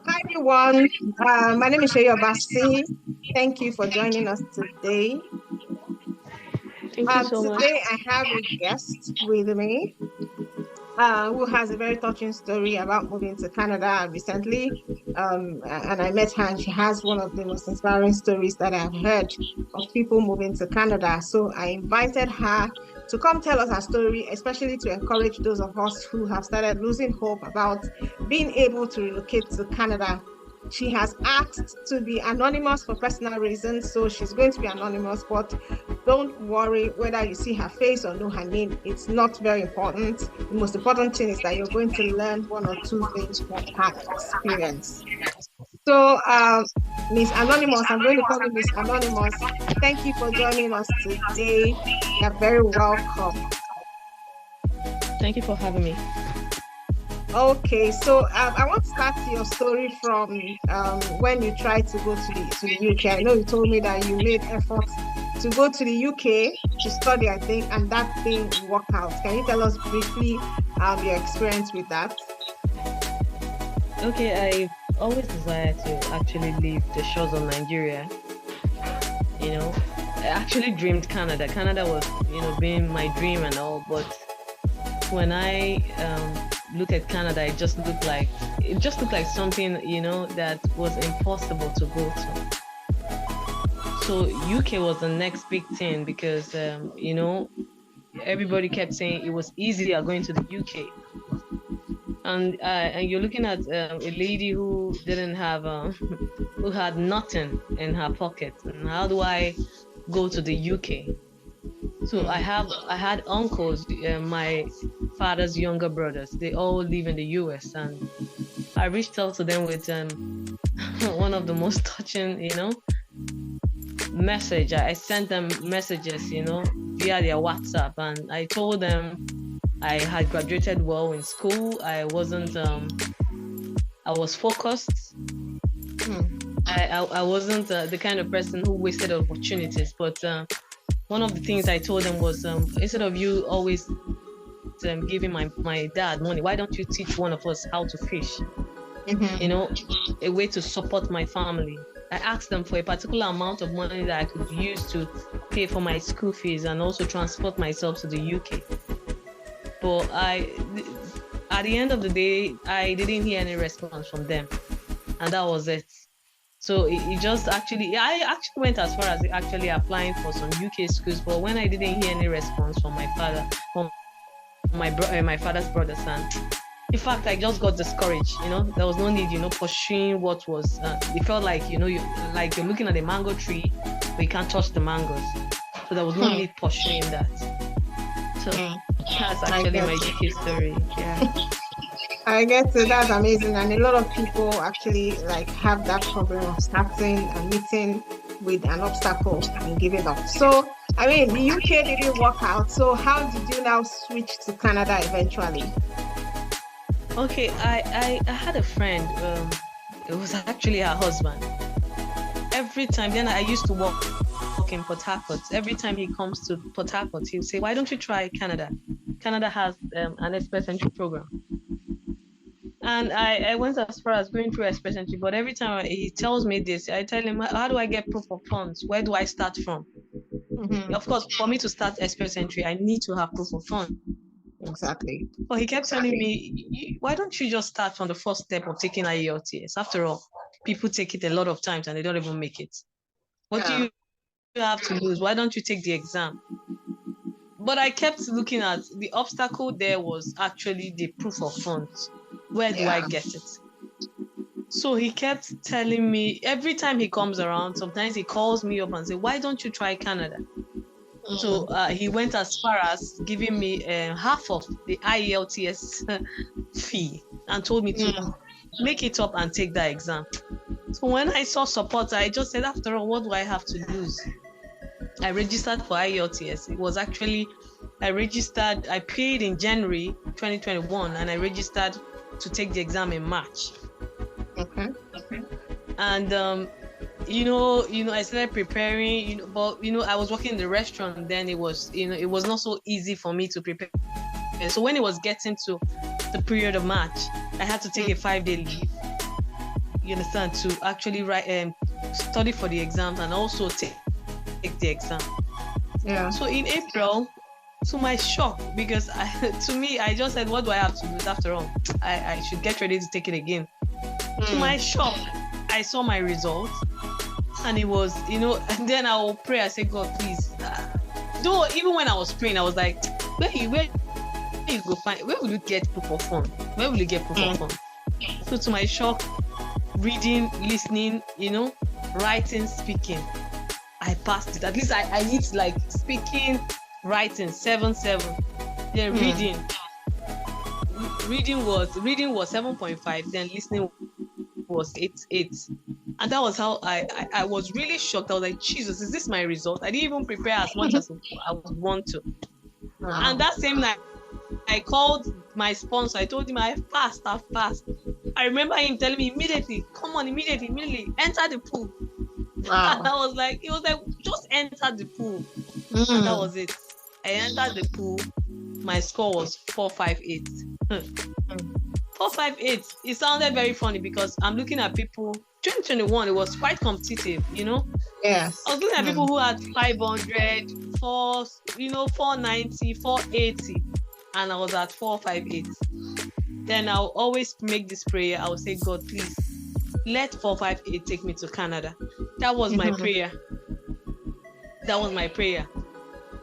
Hi everyone, my name is Sheyo Basi. Thank you for joining us today. Thank you so much. Today I have a guest with me who has a very touching story about moving to Canada recently. And I met her, and she has one of the most inspiring stories that I've heard of people moving to Canada. So I invited her to come tell us her story, especially to encourage those of us who have started losing hope about being able to relocate to Canada. She has asked to be anonymous for personal reasons, so she's going to be anonymous, but don't worry whether you see her face or know her name. It's not very important. The most important thing is that you're going to learn one or two things from her experience. So, Miss Anonymous, I'm going to call you Miss Anonymous. Thank you for joining us today. You're very welcome. Thank you for having me. Okay, so I want to start your story from when you tried to go to the UK. I know you told me that you made efforts to go to the UK to study, I think, and that didn't work out. Can you tell us briefly your experience with that? Okay, I always desired to actually leave the shores of Nigeria. I actually dreamed Canada. Canada was, being my dream and all, but when I look at Canada, it just looked like something, that was impossible to go to. So UK was the next big thing because, everybody kept saying it was easier going to the UK. And you're looking at a lady who didn't have, who had nothing in her pocket. And how do I go to the UK? So I had uncles, my father's younger brothers. They all live in the US, and I reached out to them with one of the most touching, message. I sent them messages, via their WhatsApp, and I told them I had graduated well in school. I wasn't, I was focused. I wasn't the kind of person who wasted opportunities, but one of the things I told them was, instead of you always giving my dad money, why don't you teach one of us how to fish? A way to support my family. I asked them for a particular amount of money that I could use to pay for my school fees and also transport myself to the UK. But at the end of the day, I didn't hear any response from them, and that was it. So it just I actually went as far as actually applying for some UK schools, but when I didn't hear any response from my father, from my father's brothers, and in fact, I just got discouraged. There was no need, pursuing what was. It felt like, you're looking at a mango tree, but you can't touch the mangoes. So there was no need pursuing that. So that's actually my UK story. Yeah. I guess that's amazing, and a lot of people actually have that problem of starting and meeting with an obstacle and giving up. So, I mean, the UK didn't work out. So, how did you now switch to Canada eventually? Okay, I had a friend. It was actually her husband. Every time, then I used to work in Port Harcourt. Every time he comes to Port Harcourt, he'll say, "Why don't you try Canada? Canada has an express entry program." And I went as far as going through express entry, but every time he tells me this, I tell him, "How do I get proof of funds? Where do I start from?" Of course, for me to start express entry, I need to have proof of funds. Exactly. But he kept telling me, "Why don't you just start from the first step of taking IELTS? After all, people take it a lot of times and they don't even make it. What do you have to lose? Why don't you take the exam?" But I kept looking at the obstacle. There was actually the proof of funds. Where do I get it? So he kept telling me, every time he comes around, sometimes he calls me up and says, "Why don't you try Canada?" So he went as far as giving me half of the IELTS fee and told me to make it up and take that exam. So when I saw support, I just said, after all, what do I have to lose? I registered for IELTS. It was actually, I paid in January 2021 and I registered to take the exam in March. Okay. And I started preparing, but I was working in the restaurant then. It was not so easy for me to prepare. And so when it was getting to the period of March, I had to take a 5-day leave. You understand, to actually write study for the exams and also take the exam. Yeah. So in April, to my shock, because to me, I just said, what do I have to do? After all, I should get ready to take it again. To my shock, I saw my results, and it was, and then I will pray. I said, God, please. Though even when I was praying, I was like, where you go find? Where will you get proof of fund? Where will you get proof of fund? So to my shock, reading, listening, writing, speaking, I passed it. At least I hit like speaking, writing 7.7. Then reading was 7.5. Then listening was 8.8. And that was how I was really shocked. I was like, Jesus, is this my result? I didn't even prepare as much as I would want to. And that same night, I called my sponsor. I told him I've passed. I remember him telling me immediately, come on, immediately, enter the pool. Wow. And he was like, just enter the pool. And that was it. I entered the pool. My score was 458. 458. It sounded very funny because I'm looking at people. 2021, it was quite competitive, Yes. I was looking at people who had 500, 490, 480, and I was at 458. Then I'll always make this prayer. I will say, God, please, let 458 take me to Canada. That was my prayer.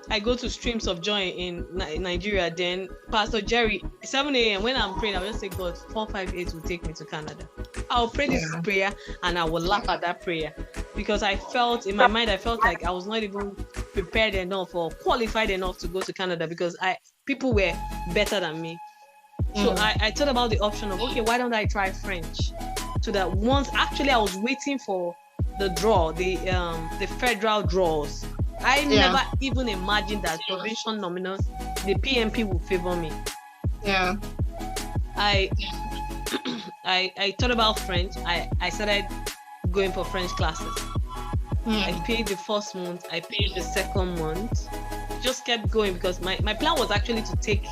I go to Streams of Joy in Nigeria. Then Pastor Jerry, 7 a.m. when I'm praying, I'll just say, God, 458 will take me to Canada. I'll pray this prayer and I will laugh at that prayer because I felt in my mind, like I was not even prepared enough or qualified enough to go to Canada because people were better than me. So I thought about the option of, okay, why don't I try French? So that once, actually, I was waiting for the draw, the federal draws. I never even imagined that provincial nominals, the PNP would favor me. Yeah. I thought about French. I started going for French classes. I paid the first month. I paid the second month. Just kept going because my plan was actually to take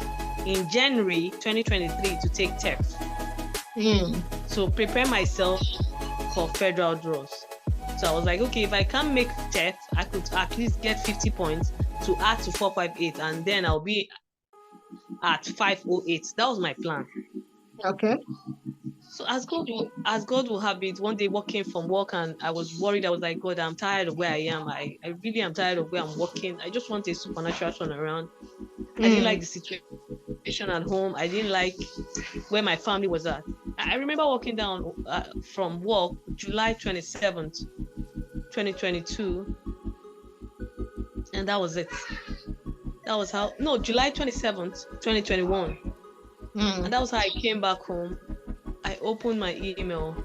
in January 2023 to take TEF. So prepare myself for federal draws. So I was like, okay, if I can't make TEF, I could at least get 50 points to add to 458, and then I'll be at 508. That was my plan. Okay. So as God will have it, one day walking from work, and I was worried. I was like, God, I'm tired of where I am. I really am tired of where I'm working. I just want a supernatural turnaround. I didn't like the situation at home. I didn't like where my family was at. I remember walking down from work July 27th, 2022. And that was it. That was July 27th, 2021. And that was how I came back home. I opened my email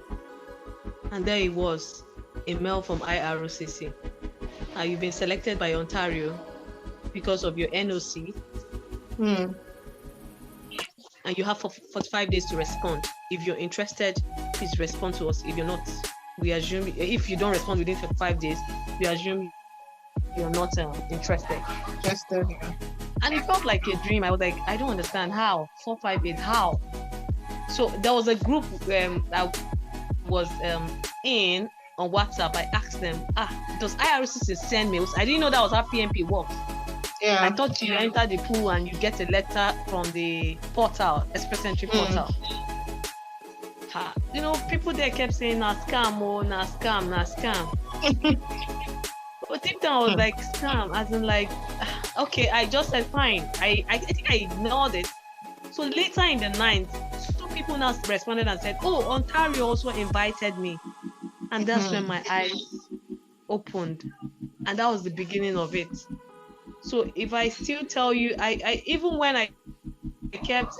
and there it was, a mail from IROCC. You've been selected by Ontario because of your NOC. And you have 45 days to respond. If you're interested, please respond to us. If you're not, we assume, if you don't respond within 45 days, we assume you're not interested. And it felt like a dream. I was like, I don't understand how. 458, how? So there was a group that was in on WhatsApp. I asked them, does IRCC send mails? I didn't know that was how PNP works. Yeah. I thought you enter the pool and you get a letter from the portal, Express Entry portal. People there kept saying, na scam, na scam. But deep down I was like, scam, as in like, okay, I just said fine. I think I ignored it. So later in the night, two people now responded and said, Ontario also invited me. And that's when my eyes opened. And that was the beginning of it. So if I still tell you, I even when I kept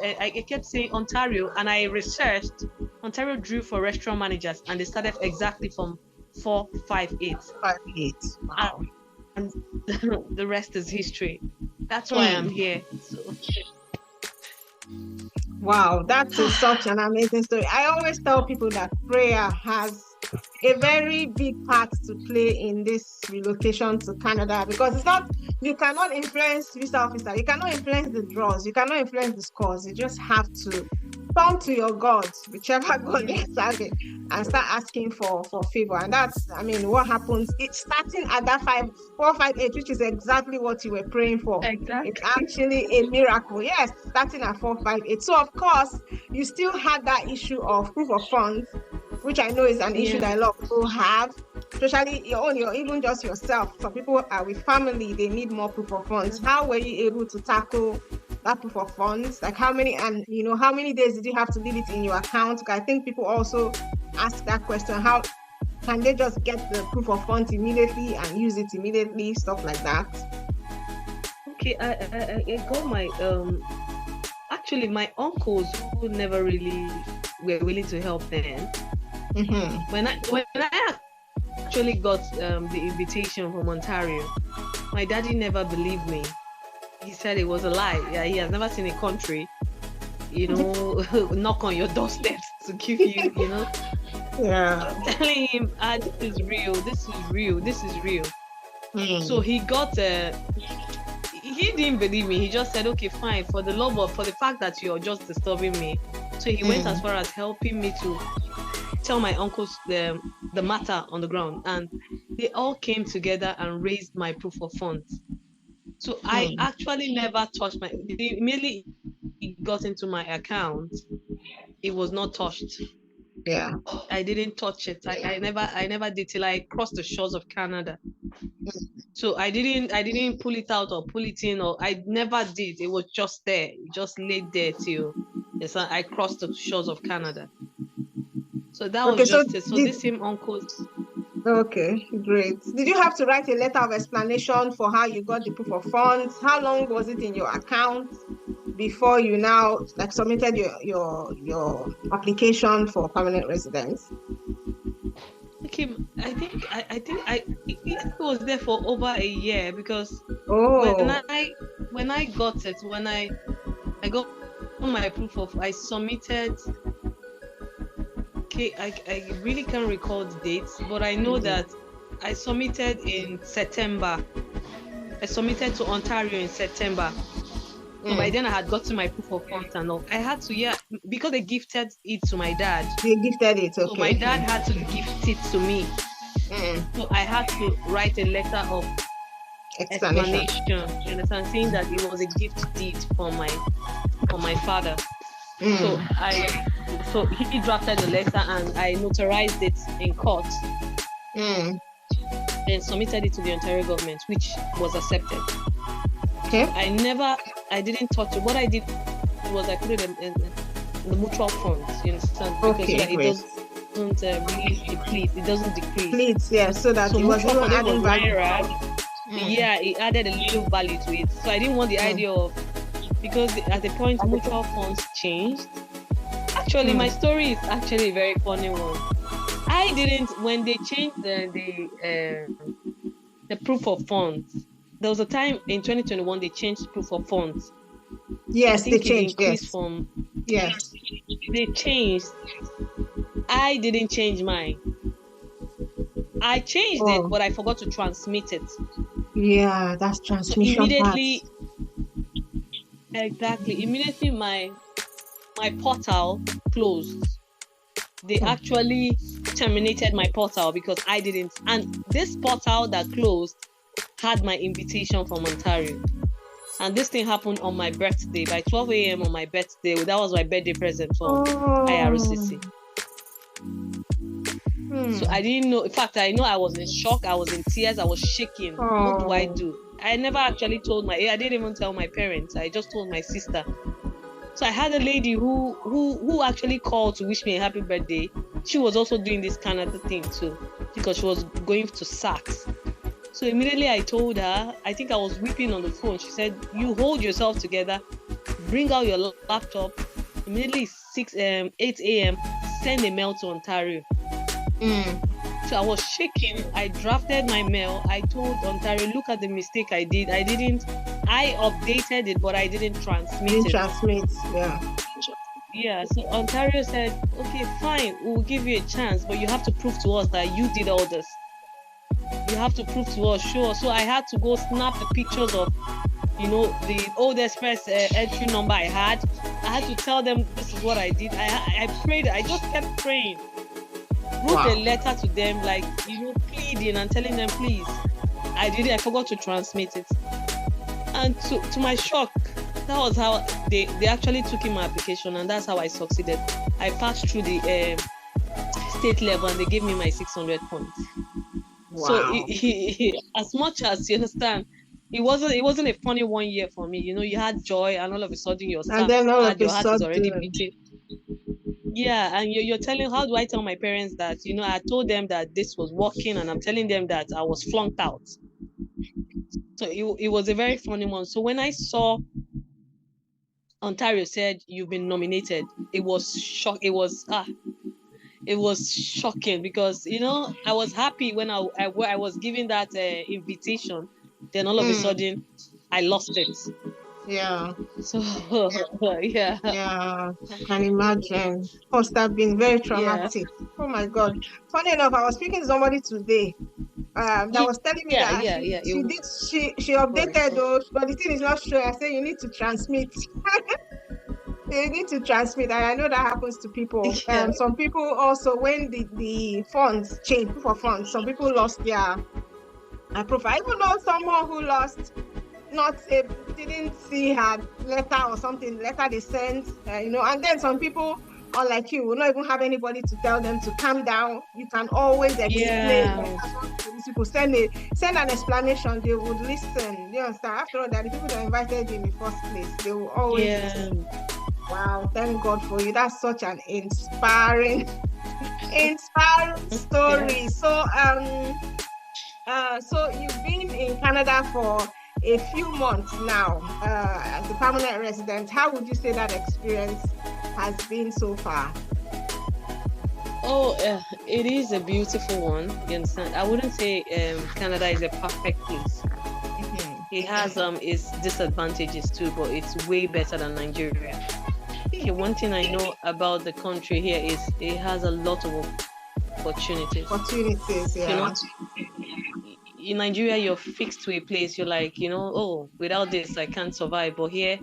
saying Ontario, and I researched, Ontario drew for restaurant managers, and they started exactly from 458. 58. Wow. And the rest is history. That's why I'm here. So. Wow, that is such an amazing story. I always tell people that prayer has a very big part to play in this relocation to Canada, because you cannot influence visa officer, you cannot influence the draws, you cannot influence the scores. You just have to turn to your God, whichever God you're serving, and start asking for favor. And that's, I mean, what happens. It's starting at that 458, which is exactly what you were praying for. It's Exactly. actually a miracle. Yes, starting at 458. So of course, you still had that issue of proof of funds, which I know is an issue Yeah. that a lot of people have, especially your even just yourself. Some people are with family, they need more proof of funds. How were you able to tackle that proof of funds? Like how many, and how many days did you have to leave it in your account? I think people also ask that question. How can they just get the proof of funds immediately and use it immediately? Stuff like that. Okay, I got my actually my uncles who never really were willing to help then. When I actually got the invitation from Ontario, my daddy never believed me. He said it was a lie. Yeah, he has never seen a country, knock on your doorsteps to give you, Yeah. I'm telling him, this is real, this is real, this is real. So he got he didn't believe me. He just said, okay, fine, for the love of, for the fact that you're just disturbing me. So he went as far as helping me to tell my uncles the matter on the ground, and they all came together and raised my proof of funds. So I actually never touched immediately it got into my account, it was not touched. Yeah. I didn't touch it. I never did till I crossed the shores of Canada. So I didn't pull it out or pull it in, or I never did. It was just there. It just laid there till I crossed the shores of Canada. So that was just it. So this same uncle. Okay, great. Did you have to write a letter of explanation for how you got the proof of funds? How long was it in your account before you now submitted your application for permanent residence? Okay, I think it was there for over a year, because when I got it, when I got my proof of, I submitted. Okay, I really can't recall the dates, but I know that I submitted in September. I submitted to Ontario in September. So by then I had gotten my proof of funds and all. I had to, because they gifted it to my dad. They gifted it, okay. So my dad had to gift it to me. So I had to write a letter of explanation. You understand? Saying that it was a gift deed for my father. So he drafted the letter and I notarized it in court. And submitted it to the Ontario government, which was accepted. Okay. I didn't touch it. What I did was I put it in the mutual funds, you understand? Okay, because it doesn't really deplete. It doesn't decrease. So that it was even adding value. Yeah, it added a little value to it. So I didn't want the idea of, because at the point mutual funds changed. Actually, my story is actually a very funny one. I didn't, when they changed the proof of funds, there was a time in 2021 they changed proof of funds. Yes, they changed. Yes. They changed. I didn't change mine. I changed it, but I forgot to transmit it. Yeah, that's transmission. So immediately, exactly. Immediately, my portal closed. They actually terminated my portal because I didn't. And this portal that closed had my invitation from Ontario. And this thing happened on my birthday, by 12 a.m. on my birthday. That was my birthday present from IRCC. So I didn't know. In fact, I know I was in shock. I was in tears. I was shaking. What do I do? I never actually told I didn't even tell my parents. I just told my sister. So I had a lady who actually called to wish me a happy birthday. She was also doing this Canada thing too, because she was going to SACS. So immediately I told her, I think I was weeping on the phone. She said, you hold yourself together, bring out your laptop, immediately 8 a.m., send a mail to Ontario. So I was shaking. I drafted my mail. I told Ontario, look at the mistake I did. I updated it, but I didn't transmit it. Yeah, so Ontario said, okay, fine, we'll give you a chance, but you have to prove to us that you did all this. You have to prove to us, sure. So I had to go snap the pictures of, the old express entry number I had had to tell them this is what I did. I prayed. I just kept praying. Wrote a letter to them, like, pleading and telling them, please. I forgot to transmit it. And to my shock, that was how they actually took in my application, and that's how I succeeded. I passed through the state level, and they gave me my 600 points. Wow. So as much as you understand, it wasn't a funny 1 year for me. You had joy, and all of a sudden your heart is already beating. Yeah, and you're telling, how do I tell my parents that, I told them that this was working, and I'm telling them that I was flunked out. So it was a very funny one. So when I saw Ontario said, you've been nominated, it was shocking, because, I was happy when I was given that invitation. Then all of a sudden, I lost it. Yeah. So, yeah. Yeah, I can imagine. Must have been very traumatic. Yeah. Oh my God. Funny enough, I was speaking to somebody today that was telling me that she updated those, but the thing is not sure. I said, you need to transmit. You need to transmit, and I know that happens to people. Yeah. Some people also, when the funds change, proof of funds, some people lost their profile. Even though someone who lost, didn't see her letter or something, letter they sent, and then some people, unlike you, will not even have anybody to tell them to calm down. You can always explain. Yeah. These people send an explanation, they would listen. You understand? After all, that the people that invited you in the first place, they will always listen. Wow, thank God for you. That's such an inspiring story. Yeah. So you've been in Canada for a few months now as a permanent resident. How would you say that experience has been so far? Oh, it is a beautiful one. You understand? I wouldn't say Canada is a perfect place. Mm-hmm. It has its disadvantages too, but it's way better than Nigeria. Okay, one thing I know about the country here is it has a lot of opportunities. Yeah. In Nigeria, you're fixed to a place. You're like, without this, I can't survive. But here,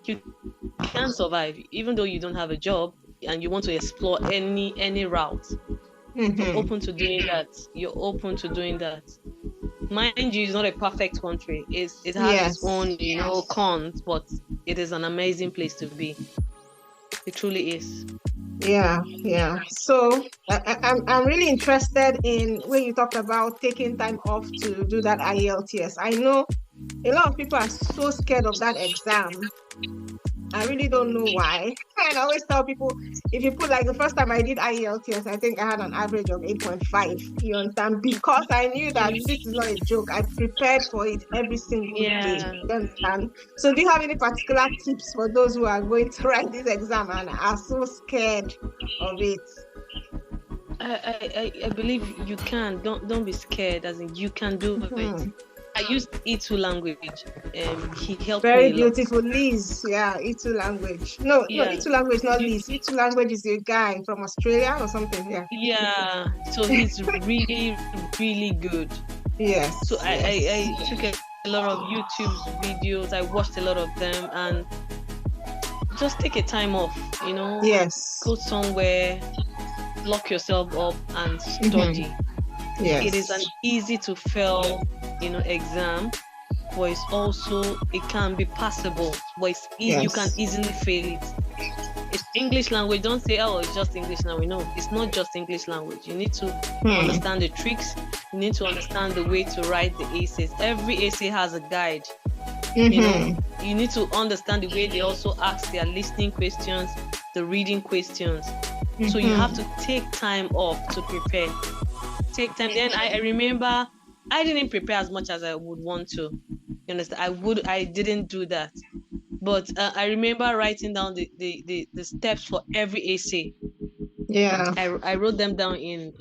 you can survive, even though you don't have a job and you want to explore any route. Mm-hmm. You're open to doing that. Mind you, it's not a perfect country. It has its own, cons, but it is an amazing place to be. It truly is. Yeah. So I'm really interested in when you talked about taking time off to do that IELTS. I know a lot of people are so scared of that exam. I really don't know why. And I always tell people, if you put, like, the first time I did IELTS, I think I had an average of 8.5. You understand? Because I knew that this is not a joke. I prepared for it every single day. You understand? So do you have any particular tips for those who are going to write this exam and are so scared of it? I believe you can. Don't be scared, as in you can do it. I used E2 language. He helped very me a lot. Beautiful, Liz. Yeah, E2 language. No, E2 language, not Liz. E2 language is a guy from Australia or something. Yeah. Yeah. So he's really, really good. Yes. So I took a lot of YouTube videos. I watched a lot of them, and just take a time off. Yes. Go somewhere, lock yourself up, and study. Mm-hmm. Yes. It is an easy to fail exam, but it can be passable, but it's easy. You can easily fail it. It's English language. Don't say, it's just English language. No, it's not just English language. You need to understand the tricks. You need to understand the way to write the essays. Every essay has a guide. Mm-hmm. You need to understand the way they also ask their listening questions, the reading questions. Mm-hmm. So you have to take time off to prepare. Take time. Then I remember I didn't prepare as much as I would want to. You understand? I didn't do that. But I remember writing down the steps for every essay. Yeah. I wrote them down in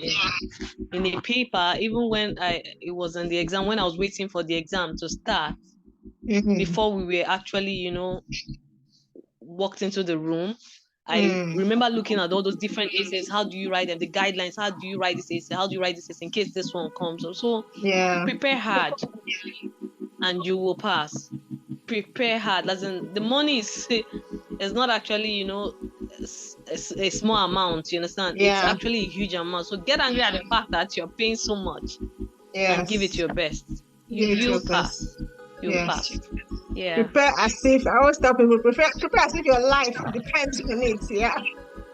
a paper, even when it was in the exam, when I was waiting for the exam to start, before we were actually, walked into the room. I remember looking at all those different essays. How do you write them? The guidelines. How do you write this essay? How do you write this essay in case this one comes? So prepare hard, and you will pass. Prepare hard. As in, the money is it's not actually, you know, a small amount, you understand? It's actually a huge amount. So get angry at the fact that you're paying so much and give it your best. You'll pass. You'll pass. Yeah. Prepare as if, I always tell people, prepare as if your life depends on it. Yeah.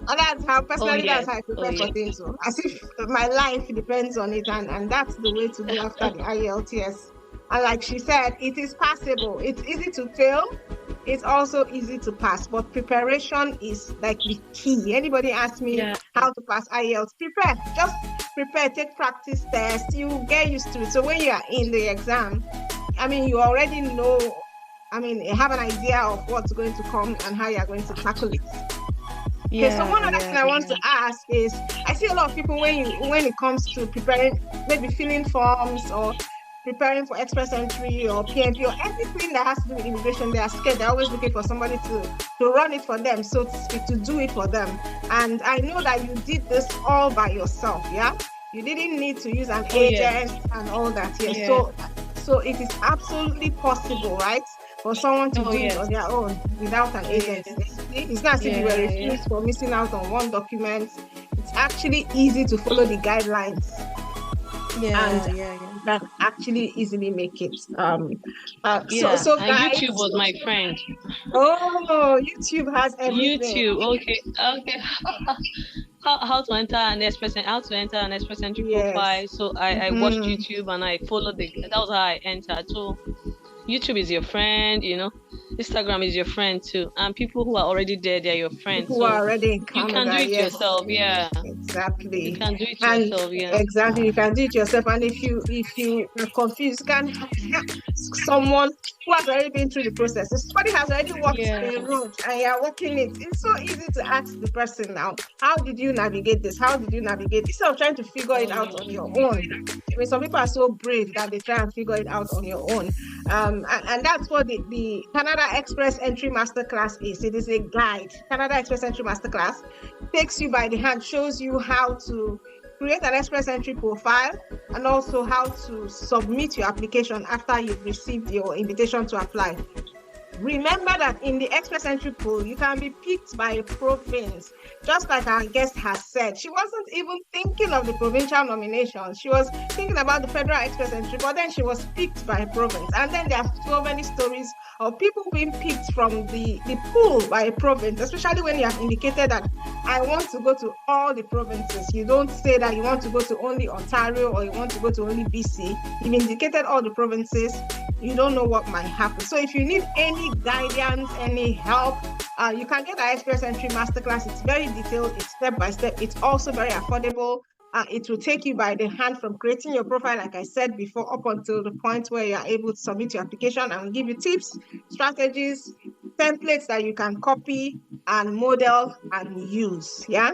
And that's how, personally, that's how I prepare for things. So, as if my life depends on it. And that's the way to go after the IELTS. And like she said, it is passable. It's easy to fail. It's also easy to pass. But preparation is like the key. Anybody ask me how to pass IELTS, prepare. Just prepare, take practice tests. You get used to it. So when you are in the exam, I mean, you already know, I mean, you have an idea of what's going to come and how you're going to tackle it. Okay, so one other thing I want to ask is, I see a lot of people when it comes to preparing, maybe filling forms or preparing for express entry or PNP or anything that has to do with immigration, they are scared. They're always looking for somebody to run it for them, so to speak, to do it for them. And I know that you did this all by yourself, yeah? You didn't need to use an agent and all that. So it is absolutely possible, right, for someone to do it on their own without an agent. It's not as if you were refused for missing out on one document. It's actually easy to follow the guidelines. That actually easily make it. So guys, YouTube was my friend. Oh, YouTube has everything. YouTube, okay. How to enter an express entry profile. So I watched YouTube and I followed that was how I entered. So YouTube is your friend, you know. Instagram is your friend too, and people who are already there, they're your friends. Who are already in Canada, you can do it yourself, Exactly. You can do it yourself, Exactly, you can do it yourself. And if you are confused, you can someone who has already been through the process. If somebody has already walked the road and you're walking it, it's so easy to ask the person now, how did you navigate this? How did you navigate this? Instead of trying to figure it out on your own. I mean, some people are so brave that they try and figure it out on your own. And that's what the Canada Express Entry Masterclass is. It is a guide. Canada Express Entry Masterclass takes you by the hand, shows you how to create an express entry profile and also how to submit your application after you've received your invitation to apply. Remember that in the express entry pool, you can be picked by a province. Just like our guest has said, she wasn't even thinking of the provincial nomination. She was thinking about the federal express entry, but then she was picked by a province. And then there are so many stories of people being picked from the pool by a province, especially when you have indicated that I want to go to all the provinces. You don't say that you want to go to only Ontario or you want to go to only BC. You've indicated all the provinces. You don't know what might happen. So if you need any guidance, any help, you can get our Express Entry Masterclass. It's very detailed, it's step by step. It's also very affordable. It will take you by the hand from creating your profile, like I said before, up until the point where you are able to submit your application, and we'll give you tips, strategies, templates that you can copy and model and use. Yeah.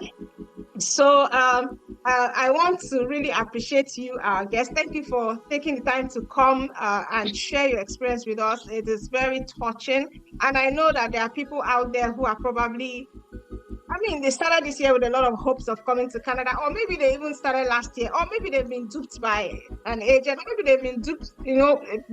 So I want to really appreciate you, our guest. Thank you for taking the time to come and share your experience with us. It is very touching. And I know that there are people out there who are probably, I mean, they started this year with a lot of hopes of coming to Canada, or maybe they even started last year, or maybe they've been duped by an agent, or maybe they've been duped,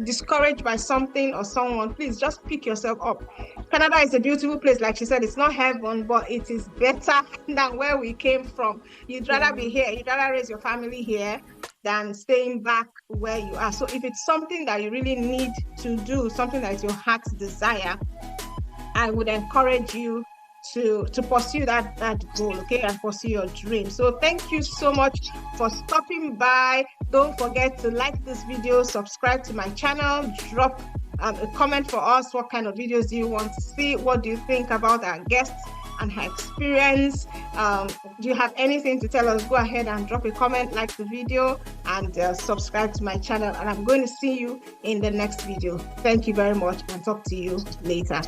discouraged by something or someone. Please just pick yourself up. Canada is a beautiful place. Like she said, it's not heaven, but it is better than where we came from. You'd rather be here. You'd rather raise your family here than staying back where you are. So if it's something that you really need to do, something that is your heart's desire, I would encourage you to pursue that goal, okay, and pursue your dream. So thank you so much for stopping by. Don't forget to like this video, subscribe to my channel, drop a comment for us. What kind of videos do you want to see? What do you think about our guests and her experience? Do you have anything to tell us? Go ahead and drop a comment, like the video, and subscribe to my channel. And I'm going to see you in the next video. Thank you very much, and talk to you later.